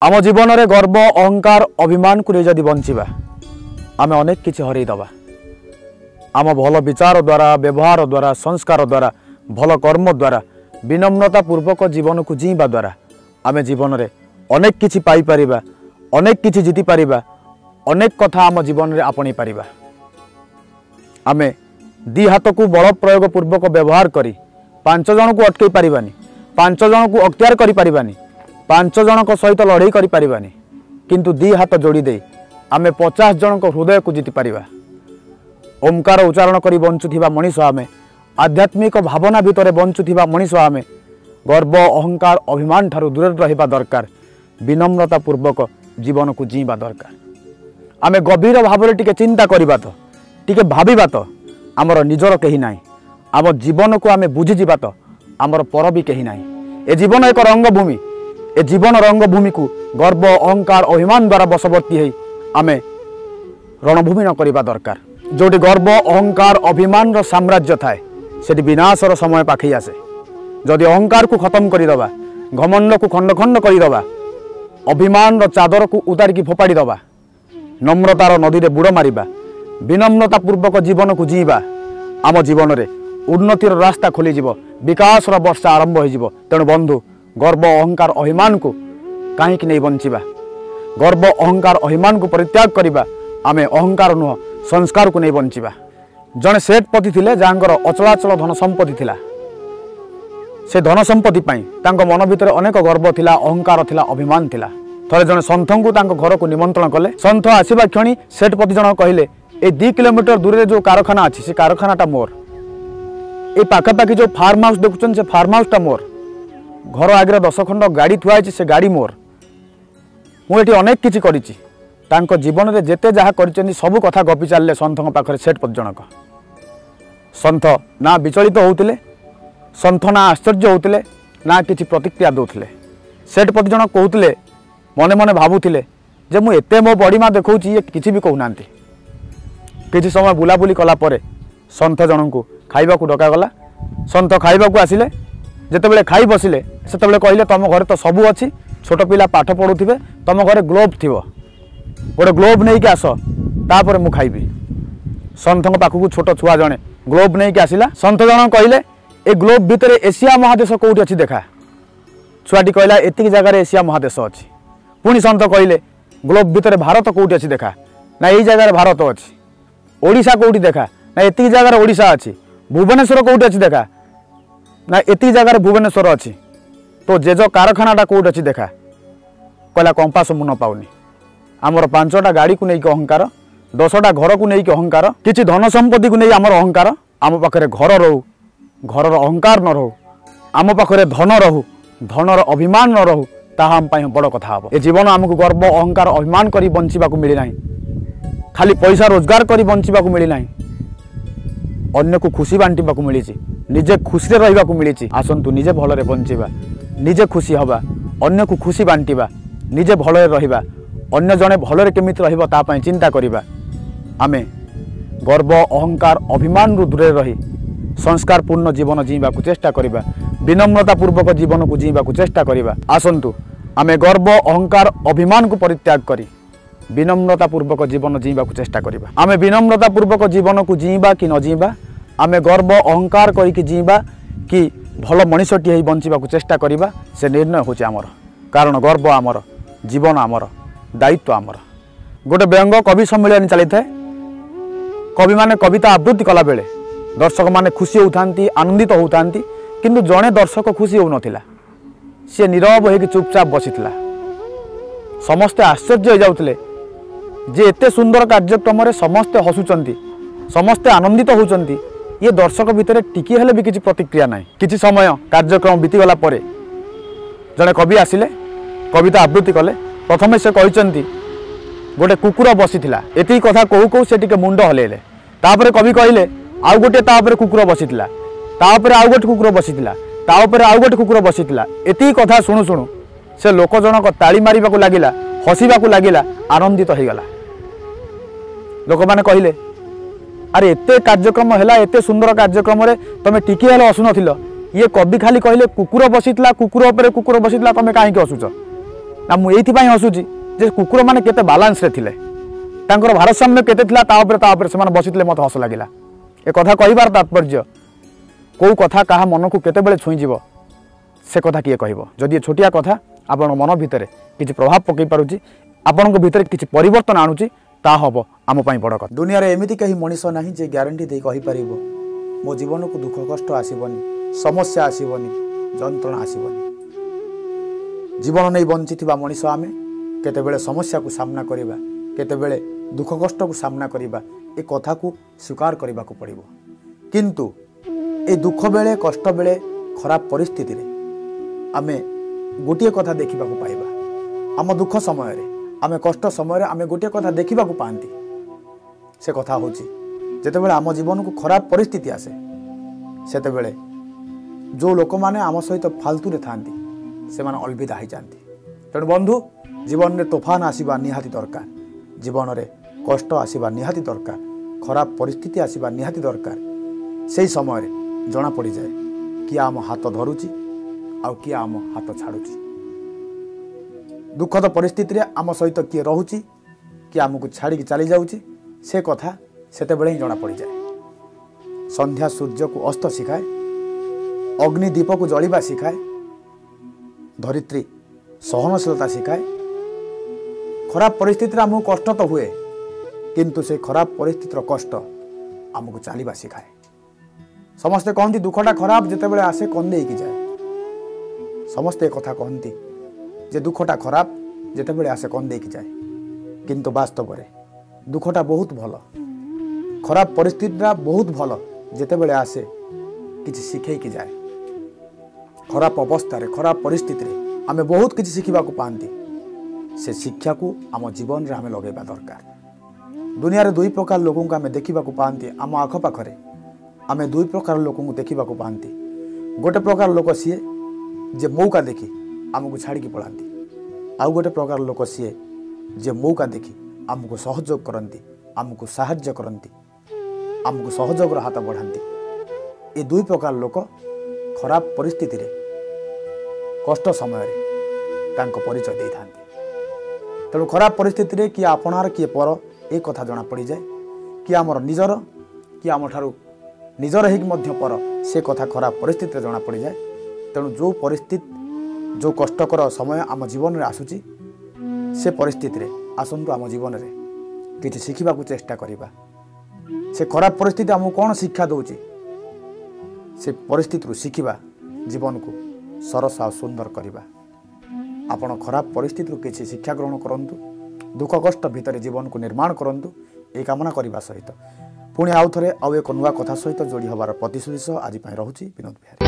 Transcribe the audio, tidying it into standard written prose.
आम जीवन में गर्व अहंकार अभिमान को जदि बंचिबा आम अनेक किछि हरईदबा। आम भल विचार द्वारा व्यवहार द्वारा संस्कार द्वारा भल कर्म द्वारा विनम्रता पूर्वक जीवन को जीवा द्वारा आम जीवन में अनेक किछि पाई परिबा, अनेक किछि जीति परिबा, अनेक कथा आम जीवन में आपणी परिबा। आमे दी हाथ को बल प्रयोग पूर्वक व्यवहार करी 5 जन को अटकई पारिबानी, 5 जन को अख्तियार करि पारिबानी, 5 जन सहित लड़ई करि पारिबानी, किंतु दी हाथ जोड़ी दे आमे 50 जन को हृदय को जीति पारिबा। ओंकार उच्चारण करी बंचुथिबा मनीष आमे, आध्यात्मिक भावना भितर बंचुथिबा मनीष आमे गर्व अहंकार अभिमान ठारू दूर रहिबा दरकार। विनम्रता पूर्वक जीवन को जीवा दरकार। आमे गभीर भाव टिके चिंता करिबा तो टिके भाबिबा तो आमर निजर कहीं नाई, आम जीवन को आमे बुझी जीवा तो आमर पर भी कहीं नाई। ए जीवन एक रंगभूमि, ए जीवन रंगभूमि को गर्व अहंकार अभिमान द्वारा बशवर्ती है आमे रणभूमि न करिबा दरकार। जोटी गर्व अहंकार अभिमान रो साम्राज्य थाए सेठी विनाशर समय पाखई आसे। जदि अहंकार को खत्म करिदबा, घमंड को खंड खंड करिदबा, अभिमान रो चादर को उतारिकी फोपाड़ी दबा, नम्रतार नदी रे बुड़ मारिबा, विनम्रता पूर्वक जीवन को जीवा, आम जीवन में उन्नतिर रास्ता खोली जीव, विकास वर्षा आरंभ हो। तेणु बंधु गर्व अहंकार अभिमान को कहीं नहीं बंचिबा, गर्व अहंकार अभिमान को परित्याग करिबा। आमे अहंकार नुह संस्कार को नहीं बंचिबा। जड़े सेठपति थिले जहाँकर अचलाचल धन संपत्ति थिला, से धन संपत्ति पाई तांको मन भितर अनेक गर्व थिला, अहंकार थिला, अभिमान थिला। थरे जड़े सन्थ को तांको घर को निमंत्रण कले। सन्थ आसिबा क्षणी सेठपति जन कहले ए 2 किलोमीटर दूर जो कारखाना अच्छी से कारखानाटा मोर, ए पाखापाखि जो फार्म हाउस देखुन से फार्म हाउसटा मोर, घर आगे 10 खंड गाड़ी थुआ से गाड़ी मोर, मुझे अनेक किछि करिछि। तांको जीवन में जेते जहाँ कर सबू कथा गपी चलिए सन्थ पाखे सेठपति जनक। सन्थ ना विचलित होते, सन्थ ना आश्चर्य होते, ना किसी प्रतिक्रिया दौले। सेठपति जनक कहते मने मने भावुले जे मु एते मो बड़ीमा देखा ये किसी भी कहूना। किसी समय बुलाबुली कलापर सन्थ जन को खाइबा को डकागला। सन्थ खाइबा को आसिले, जेतेबेले खाई बसिले सेतेबेले कहले तुम घरे तो सबू अच्छी, छोट पिला पाठ पढ़ुथिबे, तुम घरे ग्लोब थिबो, गोटे ग्लोब नहीं कि आस तापर मु खाइबी। सन्थ पाखक छोट छुआ जड़े ग्लोब नहीं कि आसिला। सन्थ जन कहले ए ग्लोब भितर एशिया महादेश कौटी अच्छी देखा। छुआटी कहला एतिक जगह एशिया महादेश अच्छी। पुणी सन्थ कहले ग्लोब भितर भारत कौटी अच्छी देखा, ना यही जगह भारत अच्छी। ओडिशा कौटी देखा, ना एतिक जगह ओडिशा अच्छी। भुवनेश्वर कौटी अच्छी देखा, ना एतिक जगह भुवनेश्वर अच्छी। तो जेज कारखानाटा कौटी अच्छी देखा। कहला कंपास मु न पाउनी। आमर 5टा गाड़ी को नहीं अहंकार, 10टा घर को नहीं अहंकार, किसी धन संपत्ति को नहीं आमर अहंकार। आम पाखे घर रहू, घर अहंकार न रहू, आम पाखे धन रहू, धनर अभिमान न रहू, ताहा आम बड़ कथा हम। ए जीवन आमको गर्व अहंकार अभिमान करी बंचिबा को मिली नाही, खाली पैसा रोजगार करी बंचिबा को मिली नाही, अन्य को खुशी बांटिबा को मिली, निजे खुशी रे रहिबा को मिली। आसंतु निजे भलरे बंचिबा, निजे खुशी हवा, अन्य को खुशी बांटिबा, निजे भलरे रहिबा, अन्य जने भलरे केमिति रहिबा ता पई चिंता करिबा। आमे गर्व अहंकार अभिमान रु दूरे रही संस्कार पूर्ण जीवन जीवा को चेष्टा करिबा, विनम्रता पूर्वक जीवन को जीवा को चेष्टा करिबा। आसंतु आमे गर्व अहंकार अभिमान को परित्याग करी विनम्रता पूर्वक जीवन जीवा को चेष्टा करिबा। आमे विनम्रता पूर्वक जीवन को जीवा कि न जीवा, आमे गर्व अहंकार करिकि जीवा कि भल मनीषटी होई बंचिबा को चेष्टा करिबा, से निर्णय होचे आमर। कारण गर्व आमर, जीवन आमर, दायित्व आमर। गोटे व्यंग कवि सम्मेलन चली था। कवि माने कविता आवृत्ति कला बेले दर्शक माने खुशी होउथांती, आनंदित होउथांती, किंतु जड़े दर्शक खुशी हो नथिला। सी नीरव होइकि चुपचाप बसिथिला। समस्ते आश्चर्य हो जाउथले जे एते सुंदर कार्यक्रम रे समस्ते हसुचंती, समस्ते आनंदित होउचंती, ये दर्शक भितर टिकी हेले भी किसी प्रतिक्रिया नाही। किछि समय कार्यक्रम बीती गला परे जड़े कवि आसिले, कविता आवृत्ति कले। प्रथमे से कहते गोटे कुकुर बसीथिला, एति कथा कहू कहू से टिके मुंड हलेले। तापरे कवि कहले आउ गोटे तापरे कुकुर बसीथिला, तापरे आउ गोटे कुकुर बसीथिला, तापरे आउ गोटे कुकुर बसीथिला। एति कथा शुणु शुणु से लोक जनक ताली मारिबा को लागिला, हसिबा को लागिला, आनंदित हो गला। लोक माने कहले अरे एते कार्यक्रम हैला, एते सुंदर कार्यक्रम रे तमे टिकी हेले हसु नथिलो। ये कवि खाली कहले कुकुर बसीथिला, कुकुर उपरे कुकुर बसीथिला, तमे काहे के हसुच? ना मुझे हसुची जे कुकुर मैंने केते बालांस रे थिले तांकर भारसाम्य केते थिला तापर से बसिले मत हस लगिला। ए कथा कहबार तात्पर्य कौ कथा कहा मन को केते बेले छुई जीव से कथा किए कहब। जदि छोटिया कथा आपण मन भितर किसी प्रभाव पकई पारुची आपण भितर किसी परिवर्तन आणुची ता हम आम बड़ कथा। दुनिया रे एमिति कहीं मनीष नहीं जे ग्यारंटी दे कहि परिबो मो जीवन को दुख कष्ट आसीबनी, समस्या आसीबनी, जंत्रणा आसीबनी। जीवन नहीं बंचिथिबा मनीष आमे केतेबेले समस्या को सामना करिबा, केतेबेले दुख कष्ट को सामना करिबा, ए कथा को स्वीकार करबा को पड़िबो। किंतु ए दुख बेले कष्ट बेले खराब परिस्थिति रे आमे गोटे कथा देखा पाइबा। आम दुख समय रे आमे कष्ट समय रे आमे गोटे कथा देखा पाती से कथा होची जेतेबेले आम जीवन को खराब परिस्थिति आसे सेतेबेले जो लोक माने आम सहित फालतू रे थांती से माने अलविदा हो जाती। तेणु बंधु जीवन में तोफान आसवा निहाती दरकार, जीवन में कष्ट आसवा निहाती दरकार, खराब परिस्थिति आसवा निहाती दरकार। से समय रे जना पड़ जाए किए आम हाथ धरुची आउ किए आम हाथ छाड़ुची। दुखद परिस्थिति रे आम सहित किए रोची किए आमको छाड़ी चली जाऊँगी से कथा सेतेबेले ही जना पड़ जाए। संध्या सूर्य को अस्त शिखाए, अग्नि दीप को जलिबा शिखाए, धरित्री सहनशीलता शिखाए। खराब परिस्थिति आमको कष्ट तो हुए किंतु से खराब परिस्थितिर कष्ट आमको चलवा शिखाए। समस्ते कहती दुखटा खराब जितेबाला आसे कंदे की जाए, समस्ते कथा कहती जे दुखटा खराब जितेबाला आसे कंदे की जाए, किंतु वास्तव में दुखटा बहुत भल, खराब परिस्थितिटा बहुत भल जितेबाला आसे किसी शिखे की जाए। खराब अवस्था रे खराब परिस्थिति रे आमे बहुत किसी शिखा पाती, से शिक्षा को आम जीवन रे आमे लगेबा दरकार। दुनिया रे दुई प्रकार लोगों को आमे देखा पाती, आम आखपाखे आमे दुई प्रकार लोगों को देखा पाती। गोटे प्रकार लोक सी जे मौका देखी आमको छाड़ी पलाती, आउ गोटे प्रकार लोक सी जे मौका देखी आमको सहयोग करती, आमको साहाय्य करती, आमको सहयोग हाथ बढ़ाती। ये दुई प्रकार लोक खराब परिस्थिति रे कष्ट समय तांको परिचय दे थांती। तेणु खराब परिस्थिति रे किए आपणार किए पर एक कथा जना पड़ जाए कि आमर निजर कि आम ठारू निजर ही पर से कथा खराब परिस्थिति जना पड़ जाए। तेणु जो परिस्थिति जो कष्टकर समय आम जीवन में आसूची से परिस्थिति रे आसंतु आम जीवन में किसी शिखा चेष्टा करवा। से खराब परिस्थिति आमको कौन शिक्षा दौची से परिस्थिति शिखा जीवन को सरस आ सुंदर करवा। आपण खराब परिस्थिति किसी शिक्षा ग्रहण करंतु, दुख कष्ट भितर जीवन को निर्माण करंतु ए कामना करने सहित पुणी आउ थे आउ एक नुआ कथा सहित जोड़ी हबार प्रतिश्रुति सह आज रोची विनोद बिहारी।